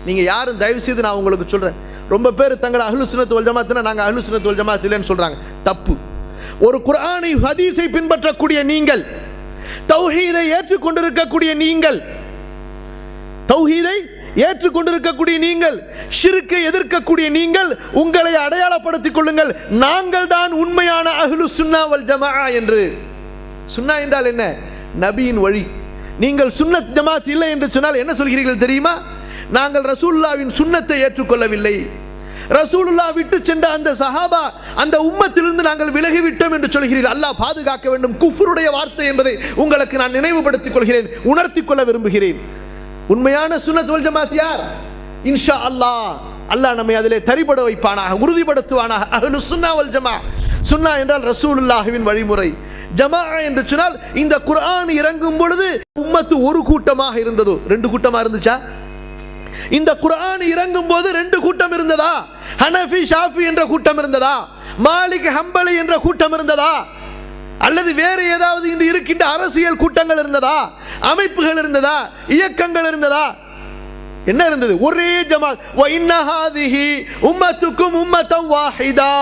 நீங்கள் யாரும் தயவு செய்து நான் உங்களுக்கு சொல்கிறேன், ரொம்ப பேர் தங்களை அஹ்லு சுன்னத் வல் ஜமாத்னா நாங்கள் அஹ்லு சுன்னத் வல் ஜமாத் இல்லைன்னு சொல்கிறாங்க. தப்பு. ஒரு குர்ஆனை ஹதீஸை பின்பற்றக்கூடிய நீங்கள், தௌஹீதை ஏற்றுக்கொண்டிருக்கக்கூடிய நீங்கள், தௌஹீதை ஏற்றுக்கொண்டிருக்கக்கூடிய நீங்கள், ஷிர்க்கை எதிர்க்கக்கூடிய நீங்கள் உங்களை அடையாளப்படுத்திக் கொள்ளுங்கள், நாங்கள் தான் உண்மையான அஹ்லு சுன்னா வல் ஜமாஅ என்று. சுன்னா என்றால் என்ன? நபியின் வழி. நீங்கள் சுன்னத் ஜமாத் இல்லை என்று சொன்னால் என்ன சொல்கிறீர்கள் தெரியுமா? நாங்கள் ரசூலுல்லாஹ்வின் சுன்னத்தை ஏற்றுக்கொள்ளவில்லை, ரசூலுல்லாஹ் விட்டு சென்ற அந்த சஹாபா அந்த உம்மத்திலிருந்து நாங்கள் விலகிவிட்டோம் என்று சொல்கிறீர்கள். அல்லாஹ் பாதுகாக்க வேண்டும். குஃப்ருடைய வார்த்தை என்பதை உங்களுக்கு நான் நினைவுபடுத்திக் கொள்கிறேன், உணர்த்திக் கொள்ள விரும்புகிறேன். உண்மையான சுன்னத் வல் ஜமாத் யார்? இன்ஷா அல்லாஹ், அல்லாஹ் நம்மை அதிலே தரிபட வைப்பானாக, உறுதிப்படுத்துவானாக. அஹ்லு சுன்னா வல் ஜமாஅ. சுன்னா என்றால் ரசூலுல்லாஹ்வின் வழிமுறை. ஜமாஅ என்று சொன்னால் இந்த குர்ஆன் இறங்கும் பொழுது உம்மத்து ஒரு கூட்டமாக இருந்ததோ, ரெண்டு கூட்டமாக இருந்துச்சா? இந்த குர்ஆன் இறங்கும் போது ரெண்டு கூட்டம் இருந்ததா? ஹனஃபி ஷாஃபி என்ற கூட்டம் இருந்ததா? மாலிக் ஹம்பலி என்ற கூட்டம் இருந்ததா? அல்லது வேறு ஏதாவது இன்று இருக்கின்ற அரசியல் கூட்டங்கள் இருந்ததா? அமைப்புகள் இருந்ததா? இயக்கங்கள் இருந்ததா? என்ன இருந்தது? ஒரே ஜமாத். வ இன்ன ஹாதிஹி உம்மத்துக்கும் உம்மத்தன் வாஹிதா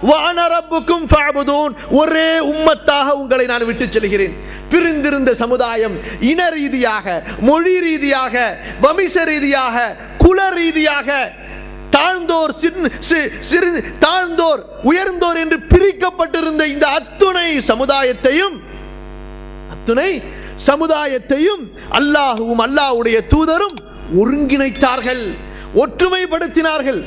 வ அன ரப்புக்கும் ஃபஅபுதூன். ஒரே உம்மத்தாக உங்களை நான் விட்டு செல்கிறேன். பிரிந்திருந்த சமுதாயம் இன ரீதியாக, மொழி ரீதியாக, வம்ச ரீதியாக, குல ரீதியாக, தாழ்ந்தோர் தாழ்ந்தோர் உயர்ந்தோர் என்று பிரிக்கப்பட்டிருந்த இந்த அத்துணை சமுதாயத்தையும் அல்லாஹ்வும் அல்லாஹ்வுடைய தூதரும் ஒருங்கிணைத்தார்கள், ஒற்றுமைப்படுத்தினார்கள்.